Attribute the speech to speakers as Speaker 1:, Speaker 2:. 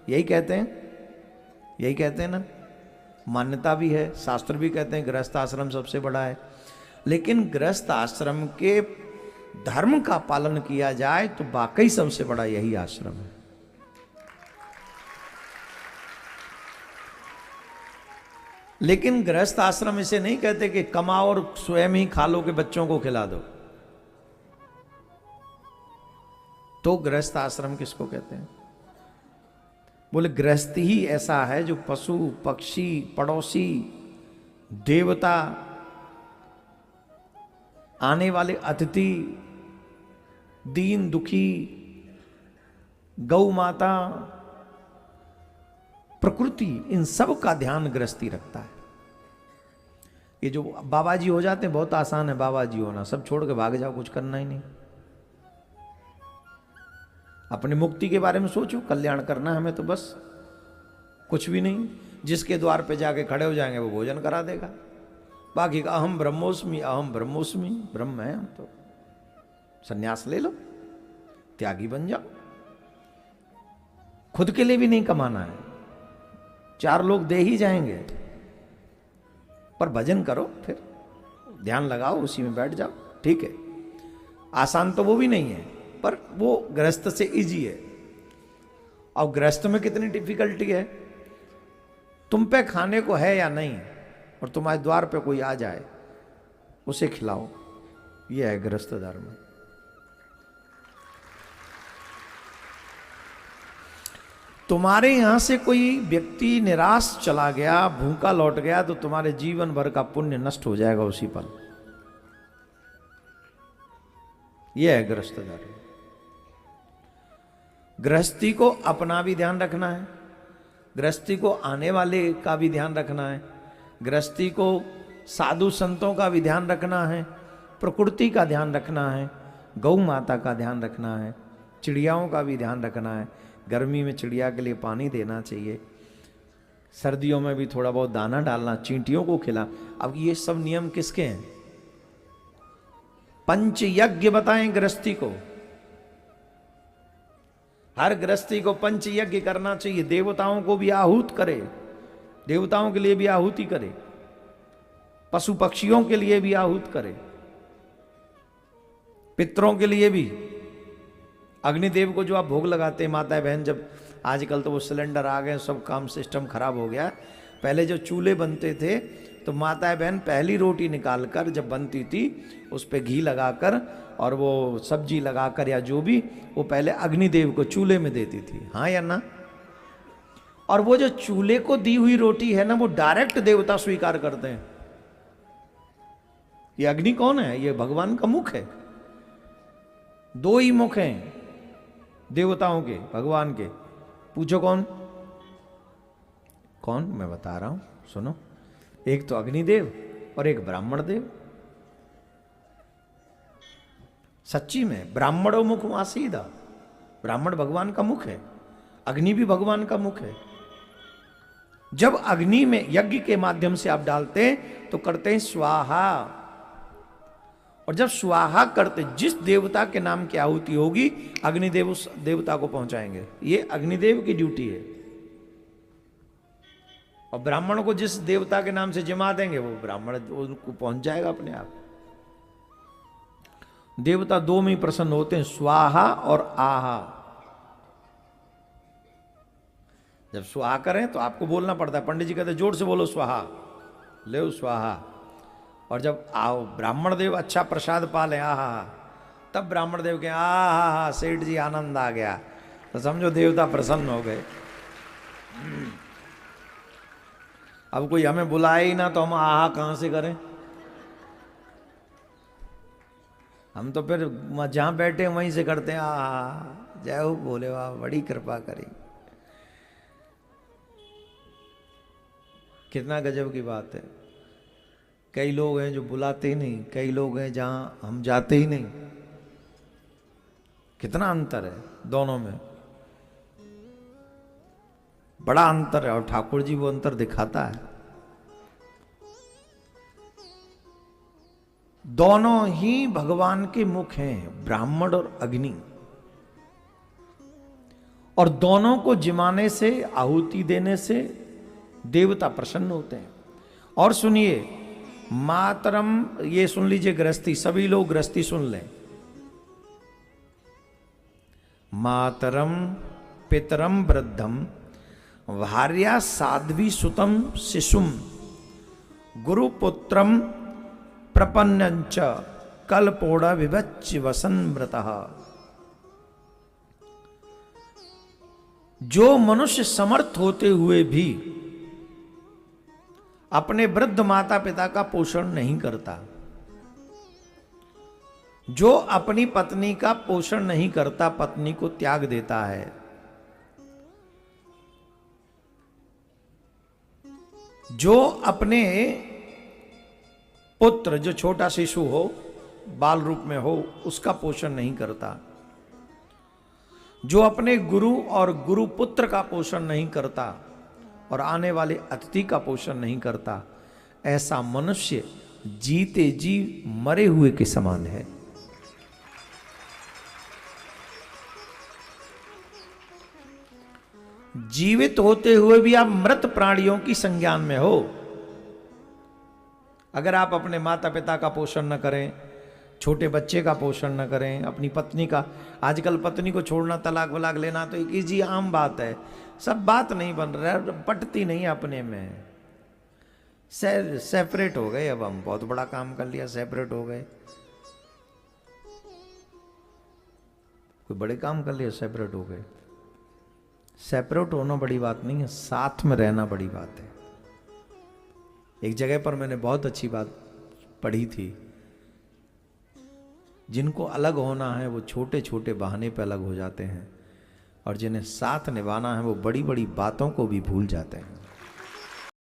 Speaker 1: यही कहते हैं, यही कहते हैं ना, मान्यता भी है, शास्त्र भी कहते हैं गृहस्थ आश्रम सबसे बड़ा है। लेकिन गृहस्थ आश्रम के धर्म का पालन किया जाए तो वाकई सबसे बड़ा यही आश्रम है। लेकिन गृहस्थ आश्रम इसे नहीं कहते कि कमाओ और स्वयं ही खा लो, के बच्चों को खिला दो। तो गृहस्थ आश्रम किसको कहते हैं? बोले गृहस्थी ही ऐसा है जो पशु पक्षी पड़ोसी देवता आने वाले अतिथि दीन दुखी गौ माता प्रकृति इन सब का ध्यान गृहस्थी रखता है। ये जो बाबा जी हो जाते हैं बहुत आसान है बाबा जी होना, सब छोड़ के भाग जाओ, कुछ करना ही नहीं। अपनी मुक्ति के बारे में सोचो, कल्याण करना है हमें तो बस, कुछ भी नहीं। जिसके द्वार पे जाके खड़े हो जाएंगे वो भोजन करा देगा, बाकी का अहम ब्रह्मोस्मि अहम ब्रह्मोस्मि, ब्रह्म है हम तो। सन्यास ले लो, त्यागी बन जाओ, खुद के लिए भी नहीं कमाना है, चार लोग दे ही जाएंगे, पर भजन करो, फिर ध्यान लगाओ, उसी में बैठ जाओ, ठीक है। आसान तो वो भी नहीं है, पर वो गृहस्थ से इजी है। और गृहस्थ में कितनी डिफिकल्टी है, तुम पे खाने को है या नहीं, और तुम्हारे द्वार पे कोई आ जाए उसे खिलाओ, यह है गृहस्थ धर्म। तुम्हारे यहां से कोई व्यक्ति निराश चला गया, भूखा लौट गया, तो तुम्हारे जीवन भर का पुण्य नष्ट हो जाएगा उसी पल। यह है गृहस्थ धर्म। गृहस्थी को अपना भी ध्यान रखना है, गृहस्थी को आने वाले का भी ध्यान रखना है, गृहस्थी को साधु संतों का भी ध्यान रखना है, प्रकृति का ध्यान रखना है, गौ माता का ध्यान रखना है, चिड़ियाओं का भी ध्यान रखना है। गर्मी में चिड़िया के लिए पानी देना चाहिए, सर्दियों में भी थोड़ा बहुत दाना डालना, चींटियों को खिला। अब ये सब नियम किसके हैं? पंच यज्ञ बताएं गृहस्थी को, हर गृहस्थी को पंच यज्ञ करना चाहिए। देवताओं को भी आहूत करे, देवताओं के लिए भी आहुति करे, पशु पक्षियों के लिए भी आहूत करे, पितरों के लिए भी। अग्निदेव को जो आप भोग लगाते हैं माता बहन, जब आजकल तो वो सिलेंडर आ गए, सब काम सिस्टम खराब हो गया। पहले जो चूल्हे बनते थे तो माता बहन पहली रोटी निकालकर जब बनती थी उस पर घी लगाकर और वो सब्जी लगाकर या जो भी, वो पहले अग्निदेव को चूल्हे में देती थी, हाँ या ना? और वो जो चूल्हे को दी हुई रोटी है ना, वो डायरेक्ट देवता स्वीकार करते हैं। ये अग्नि कौन है? ये भगवान का मुख है। दो ही मुख हैं देवताओं के, भगवान के। पूछो कौन कौन? मैं बता रहा हूं, सुनो। एक तो अग्निदेव और एक ब्राह्मण देव। सच्ची में ब्राह्मणों मुख आसीदा, ब्राह्मण भगवान का मुख है, अग्नि भी भगवान का मुख है। जब अग्नि में यज्ञ के माध्यम से आप डालते हैं तो करते हैं स्वाहा, और जब स्वाहा करते, जिस देवता के नाम की आहुति होगी अग्निदेव उस देवता को पहुंचाएंगे। ये अग्निदेव की ड्यूटी है। और ब्राह्मण को जिस देवता के नाम से जिमा देंगे वो ब्राह्मण उनको पहुंच जाएगा अपने आप। देवता दो में ही प्रसन्न होते हैं, स्वाहा और आहा। जब स्वाहा करें तो आपको बोलना पड़ता है, पंडित जी कहते हैं जोर से बोलो स्वाहा, ले स्वाहा। और जब आओ ब्राह्मण देव अच्छा प्रसाद पा ले, आहा, तब ब्राह्मण देव के आहा सेठ जी आनंद आ गया, तो समझो देवता प्रसन्न हो गए। अब कोई हमें बुलाए ही ना तो हम आहा कहां से करें? हम तो फिर जहां बैठे वहीं से करते हैं आहा, जय हो बोले वाह, बड़ी कृपा करी। कितना गजब की बात है। कई लोग हैं जो बुलाते ही नहीं, कई लोग हैं जहां हम जाते ही नहीं। कितना अंतर है दोनों में, बड़ा अंतर है। और ठाकुर जी वो अंतर दिखाता है। दोनों ही भगवान के मुख हैं, ब्राह्मण और अग्नि। और दोनों को जिमाने से, आहुति देने से देवता प्रसन्न होते हैं। और सुनिए, मातरम, ये सुन लीजिए गृहस्थी, सभी लोग गृहस्थी सुन लें। मातरम पितरम वृद्धम भार्या साध्वी सुतम शिशुम गुरुपुत्रम प्रपन्नंच कल्पोड़ विभच्च वसन्मृतः। जो मनुष्य समर्थ होते हुए भी अपने वृद्ध माता पिता का पोषण नहीं करता, जो अपनी पत्नी का पोषण नहीं करता, पत्नी को त्याग देता है, जो अपने पुत्र, जो छोटा शिशु हो, बाल रूप में हो, उसका पोषण नहीं करता, जो अपने गुरु और गुरु पुत्र का पोषण नहीं करता और आने वाले अतिथि का पोषण नहीं करता, ऐसा मनुष्य जीते जी मरे हुए के समान है। जीवित होते हुए भी आप मृत प्राणियों की संज्ञान में हो। अगर आप अपने माता पिता का पोषण न करें, छोटे बच्चे का पोषण न करें, अपनी पत्नी का, आजकल पत्नी को छोड़ना, तलाक वलाक लेना तो एक इजी आम बात है, सब बात नहीं बन रहा है, पटती नहीं अपने में, सेपरेट हो गए। अब हम बहुत बड़ा काम कर लिया, सेपरेट हो गए, कोई बड़े काम कर लिया, सेपरेट हो गए। सेपरेट होना बड़ी बात नहीं है, साथ में रहना बड़ी बात है। एक जगह पर मैंने बहुत अच्छी बात पढ़ी थी, जिनको अलग होना है वो छोटे छोटे बहाने पे अलग हो जाते हैं, और जिन्हें साथ निभाना है वो बड़ी बड़ी बातों को भी भूल जाते हैं।